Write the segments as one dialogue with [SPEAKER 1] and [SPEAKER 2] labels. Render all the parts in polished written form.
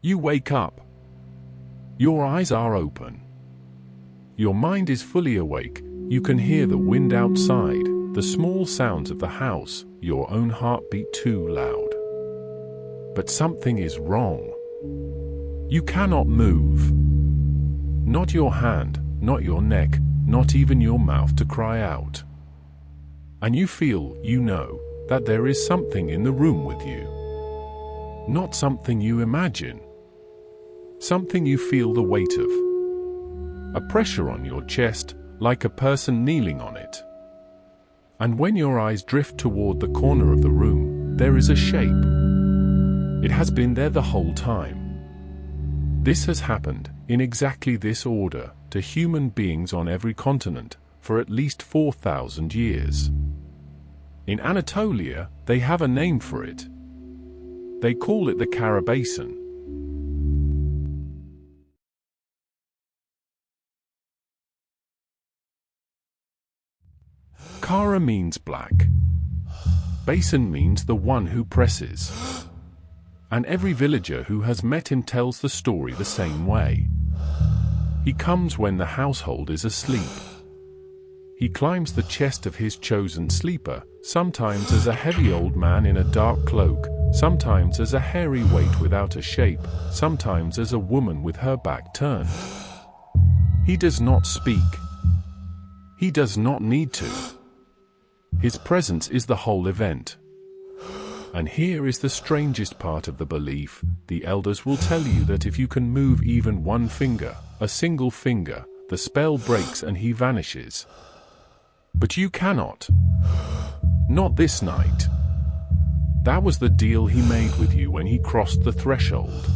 [SPEAKER 1] You wake up. Your eyes are open. Your mind is fully awake. You can hear the wind outside, the small sounds of the house, your own heartbeat too loud. But something is wrong. You cannot move. Not your hand, not your neck, not even your mouth to cry out. And you feel, you know, that there is something in the room with you. Not something you imagine. Something you feel the weight of. A pressure on your chest, like a person kneeling on it. And when your eyes drift toward the corner of the room, there is a shape. It has been there the whole time. This has happened, in exactly this order, to human beings on every continent, for at least 4,000 years. In Anatolia, they have a name for it. They call it the Karabasan. Kara means black. Basan means the one who presses. And every villager who has met him tells the story the same way. He comes when the household is asleep. He climbs the chest of his chosen sleeper, sometimes as a heavy old man in a dark cloak, sometimes as a hairy weight without a shape, sometimes as a woman with her back turned. He does not speak. He does not need to. His presence is the whole event. And here is the strangest part of the belief. The elders will tell you that if you can move even one finger, a single finger, the spell breaks and he vanishes. But you cannot. Not this night. That was the deal he made with you when he crossed the threshold.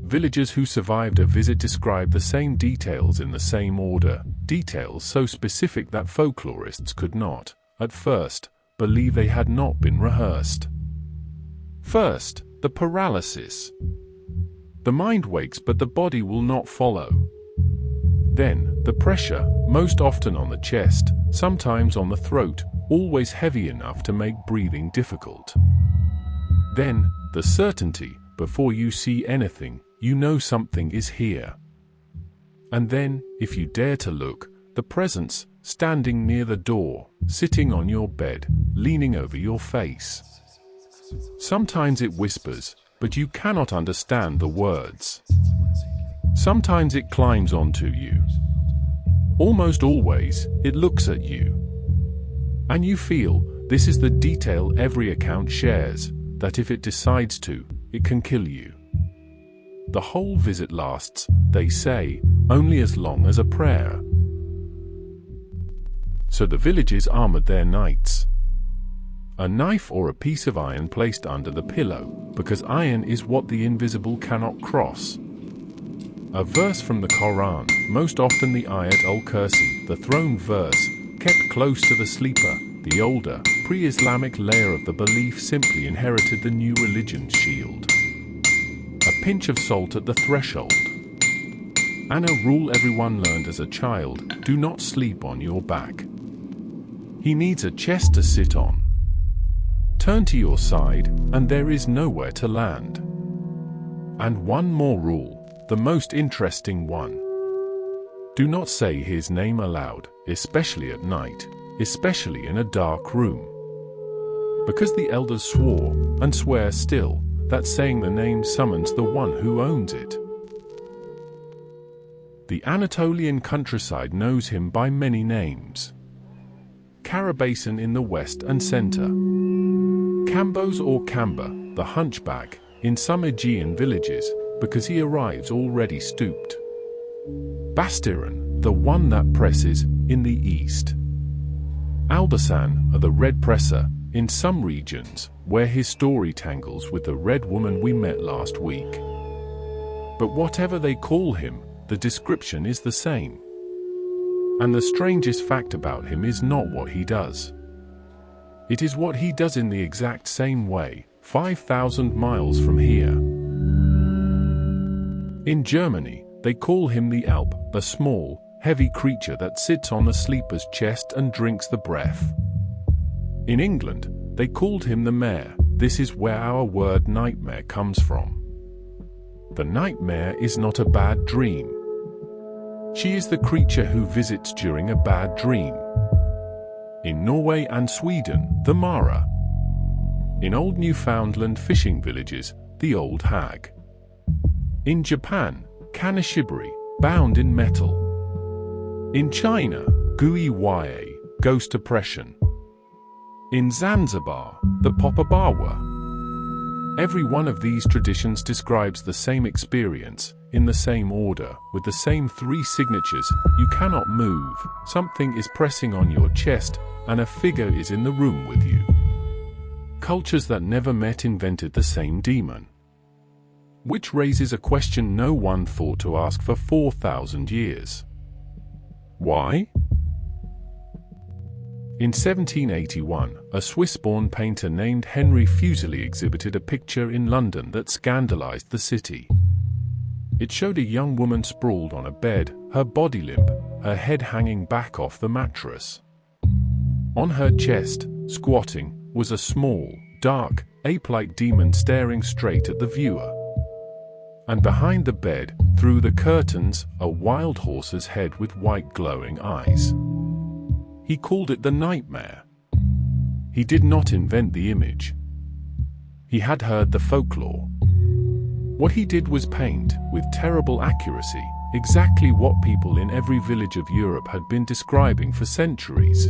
[SPEAKER 1] Villagers who survived a visit describe the same details in the same order, details so specific that folklorists could not, at first, believe they had not been rehearsed. First, the paralysis. The mind wakes but the body will not follow. Then, the pressure, most often on the chest, sometimes on the throat, always heavy enough to make breathing difficult. Then, the certainty, before you see anything, you know something is here. And then, if you dare to look, the presence, standing near the door, sitting on your bed, leaning over your face. Sometimes it whispers, but you cannot understand the words. Sometimes it climbs onto you. Almost always, it looks at you. And you feel, this is the detail every account shares, that if it decides to, it can kill you. The whole visit lasts, they say, only as long as a prayer. So the villagers armored their knights. A knife or a piece of iron placed under the pillow, because iron is what the invisible cannot cross. A verse from the Quran, most often the Ayat al-Kursi, the throne verse, kept close to the sleeper. The older, pre-Islamic layer of the belief simply inherited the new religion's shield. A pinch of salt at the threshold. And a rule everyone learned as a child: do not sleep on your back. He needs a chest to sit on. Turn to your side, and there is nowhere to land. And one more rule, the most interesting one. Do not say his name aloud, especially at night, especially in a dark room. Because the elders swore, and swear still, that saying the name summons the one who owns it. The Anatolian countryside knows him by many names. Karabasan in the west and center. Kambos or Kamba, the hunchback, in some Aegean villages, because he arrives already stooped. Bastiran, the one that presses, in the east. Albasan, the red presser, in some regions, where his story tangles with the red woman we met last week. But whatever they call him, the description is the same. And the strangest fact about him is not what he does. It is what he does in the exact same way, 5,000 miles from here. In Germany, they call him the Alp, a small, heavy creature that sits on the sleeper's chest and drinks the breath. In England, they called him the mare, this is where our word nightmare comes from. The nightmare is not a bad dream. She is the creature who visits during a bad dream. In Norway and Sweden, the mare. In old Newfoundland fishing villages, the Old Hag. In Japan, kanashibari, bound in metal. In China, gui ghost oppression. In Zanzibar, the Popabawa. Every one of these traditions describes the same experience, in the same order, with the same 3 signatures: you cannot move, something is pressing on your chest, and a figure is in the room with you. Cultures that never met invented the same demon. Which raises a question no one thought to ask for 4,000 years. Why? In 1781, a Swiss-born painter named Henry Fuseli exhibited a picture in London that scandalized the city. It showed a young woman sprawled on a bed, her body limp, her head hanging back off the mattress. On her chest, squatting, was a small, dark, ape-like demon staring straight at the viewer. And behind the bed, through the curtains, a wild horse's head with white glowing eyes. He called it the nightmare. He did not invent the image. He had heard the folklore. What he did was paint, with terrible accuracy, exactly what people in every village of Europe had been describing for centuries.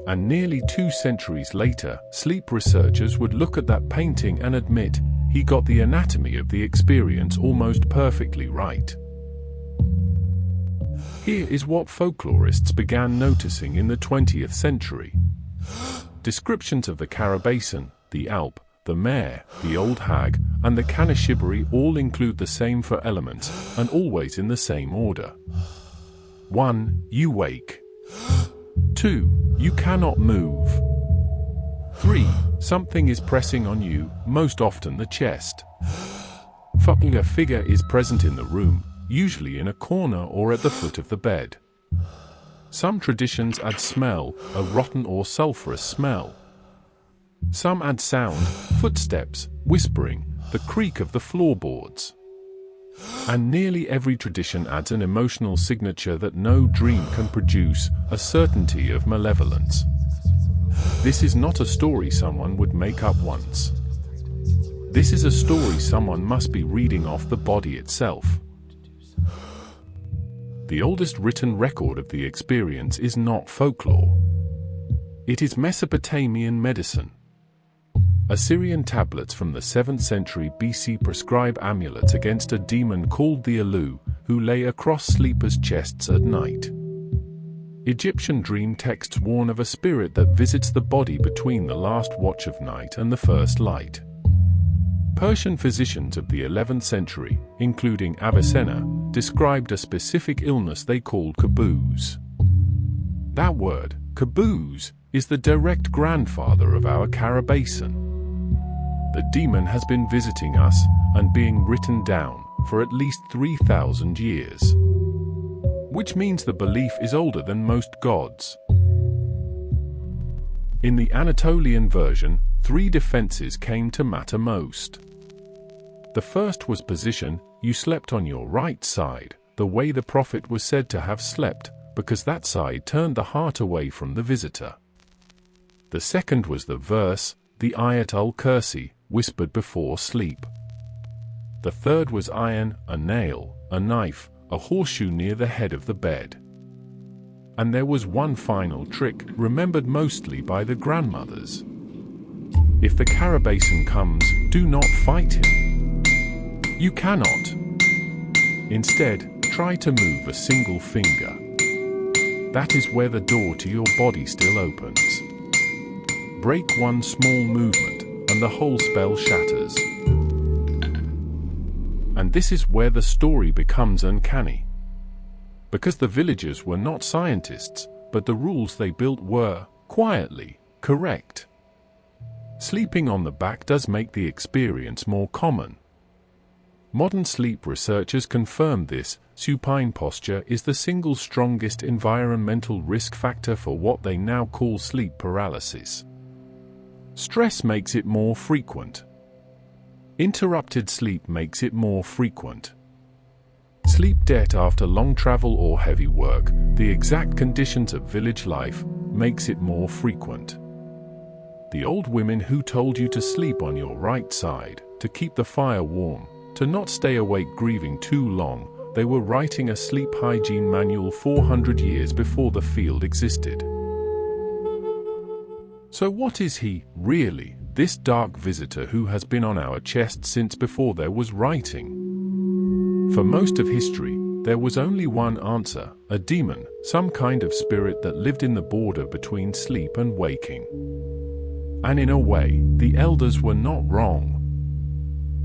[SPEAKER 1] And nearly 2 centuries later, sleep researchers would look at that painting and admit, he got the anatomy of the experience almost perfectly right. Here is what folklorists began noticing in the 20th century. Descriptions of the Karabasan, the Alp, the mare, the Old Hag, and the kanashibari all include the same 4 elements, and always in the same order. 1. You wake. 2. You cannot move. 3. Something is pressing on you, most often the chest. 4. A figure is present in the room, usually in a corner or at the foot of the bed. Some traditions add smell, a rotten or sulphurous smell. Some add sound, footsteps, whispering, the creak of the floorboards. And nearly every tradition adds an emotional signature that no dream can produce, a certainty of malevolence. This is not a story someone would make up once. This is a story someone must be reading off the body itself. The oldest written record of the experience is not folklore. It is Mesopotamian medicine. Assyrian tablets from the 7th century BC prescribe amulets against a demon called the Alu, who lay across sleepers' chests at night. Egyptian dream texts warn of a spirit that visits the body between the last watch of night and the first light. Persian physicians of the 11th century, including Avicenna, described a specific illness they called kabuz. That word, kabuz, is the direct grandfather of our Karabasan. The demon has been visiting us, and being written down, for at least 3,000 years. Which means the belief is older than most gods. In the Anatolian version, 3 defenses came to matter most. The first was position. You slept on your right side, the way the prophet was said to have slept, because that side turned the heart away from the visitor. The second was the verse, the ayat al-kursi, whispered before sleep. The third was iron, a nail, a knife, a horseshoe near the head of the bed. And there was one final trick, remembered mostly by the grandmothers. If the Karabasan comes, do not fight him. You cannot. Instead, try to move a single finger. That is where the door to your body still opens. Break one small movement, and the whole spell shatters. And this is where the story becomes uncanny. Because the villagers were not scientists, but the rules they built were, quietly, correct. Sleeping on the back does make the experience more common. Modern sleep researchers confirm this. Supine posture is the single strongest environmental risk factor for what they now call sleep paralysis. Stress makes it more frequent. Interrupted sleep makes it more frequent. Sleep debt after long travel or heavy work, the exact conditions of village life, makes it more frequent. The old women who told you to sleep on your right side, to keep the fire warm, to not stay awake grieving too long, they were writing a sleep hygiene manual 400 years before the field existed. So what is he, really, this dark visitor who has been on our chest since before there was writing? For most of history, there was only one answer, a demon, some kind of spirit that lived in the border between sleep and waking. And in a way, the elders were not wrong.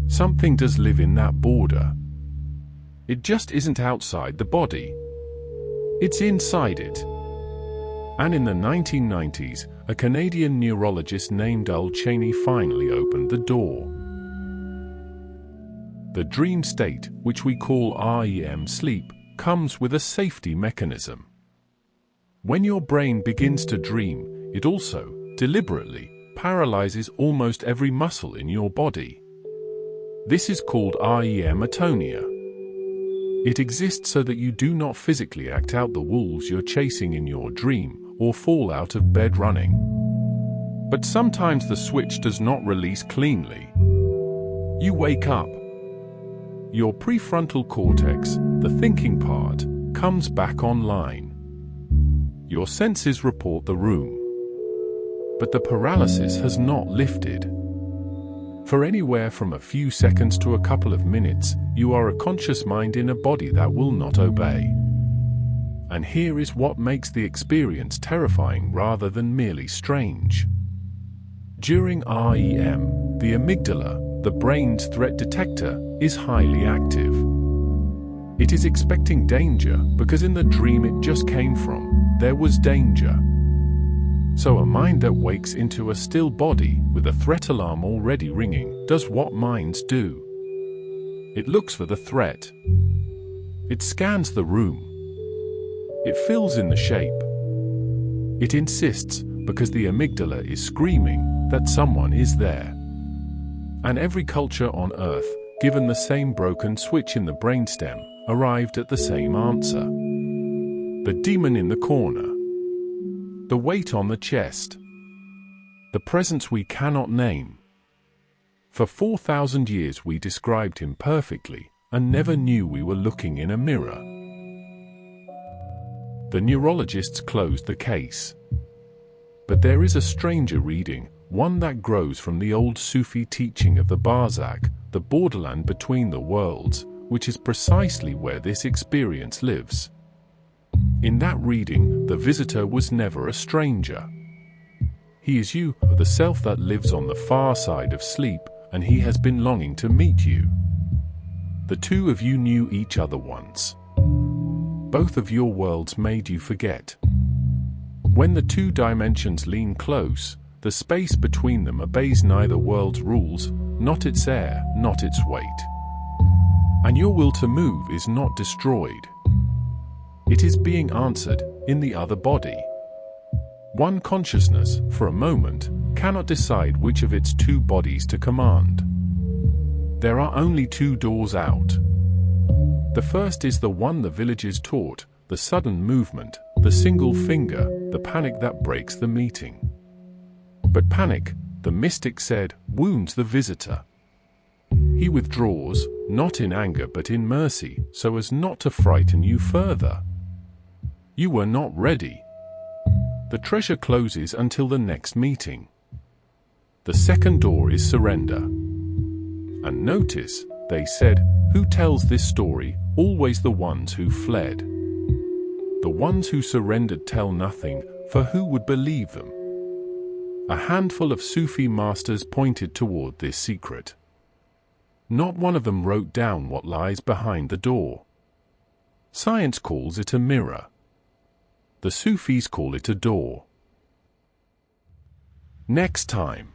[SPEAKER 1] Something does live in that border. It just isn't outside the body. It's inside it. And in the 1990s, a Canadian neurologist named Old Cheney finally opened the door. The dream state, which we call REM sleep, comes with a safety mechanism. When your brain begins to dream, it also, deliberately, paralyzes almost every muscle in your body. This is called REM atonia. It exists so that you do not physically act out the wolves you're chasing in your dream, or fall out of bed running. But sometimes the switch does not release cleanly. You wake up. Your prefrontal cortex, the thinking part, comes back online. Your senses report the room. But the paralysis has not lifted. For anywhere from a few seconds to a couple of minutes, you are a conscious mind in a body that will not obey. And here is what makes the experience terrifying rather than merely strange. During REM, the amygdala, the brain's threat detector, is highly active. It is expecting danger because in the dream it just came from, there was danger. So a mind that wakes into a still body with a threat alarm already ringing does what minds do. It looks for the threat. It scans the room. It fills in the shape. It insists, because the amygdala is screaming, that someone is there. And every culture on Earth, given the same broken switch in the brainstem, arrived at the same answer. The demon in the corner. The weight on the chest. The presence we cannot name. For 4,000 years we described him perfectly, and never knew we were looking in a mirror. The neurologists closed the case. But there is a stranger reading, one that grows from the old Sufi teaching of the Barzakh, the borderland between the worlds, which is precisely where this experience lives. In that reading, the visitor was never a stranger. He is you, the self that lives on the far side of sleep, and he has been longing to meet you. The two of you knew each other once. Both of your worlds made you forget. When the two dimensions lean close, the space between them obeys neither world's rules, not its air, not its weight. And your will to move is not destroyed. It is being answered in the other body. One consciousness, for a moment, cannot decide which of its two bodies to command. There are only two doors out. The first is the one the villagers taught, the sudden movement, the single finger, the panic that breaks the meeting. But panic, the mystic said, wounds the visitor. He withdraws, not in anger but in mercy, so as not to frighten you further. You were not ready. The treasure closes until the next meeting. The second door is surrender. And notice, they said, who tells this story? Always the ones who fled. The ones who surrendered tell nothing, for who would believe them? A handful of Sufi masters pointed toward this secret. Not one of them wrote down what lies behind the door. Science calls it a mirror. The Sufis call it a door. Next time.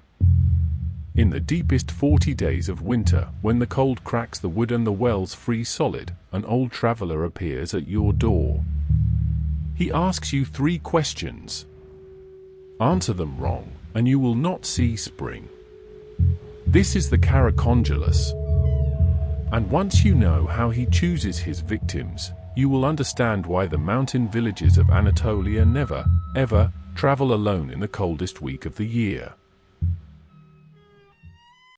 [SPEAKER 1] In the deepest 40 days of winter, when the cold cracks the wood and the wells freeze solid, an old traveler appears at your door. He asks you 3 questions. Answer them wrong, and you will not see spring. This is the Karakoncolos. And once you know how he chooses his victims, you will understand why the mountain villages of Anatolia never, ever, travel alone in the coldest week of the year.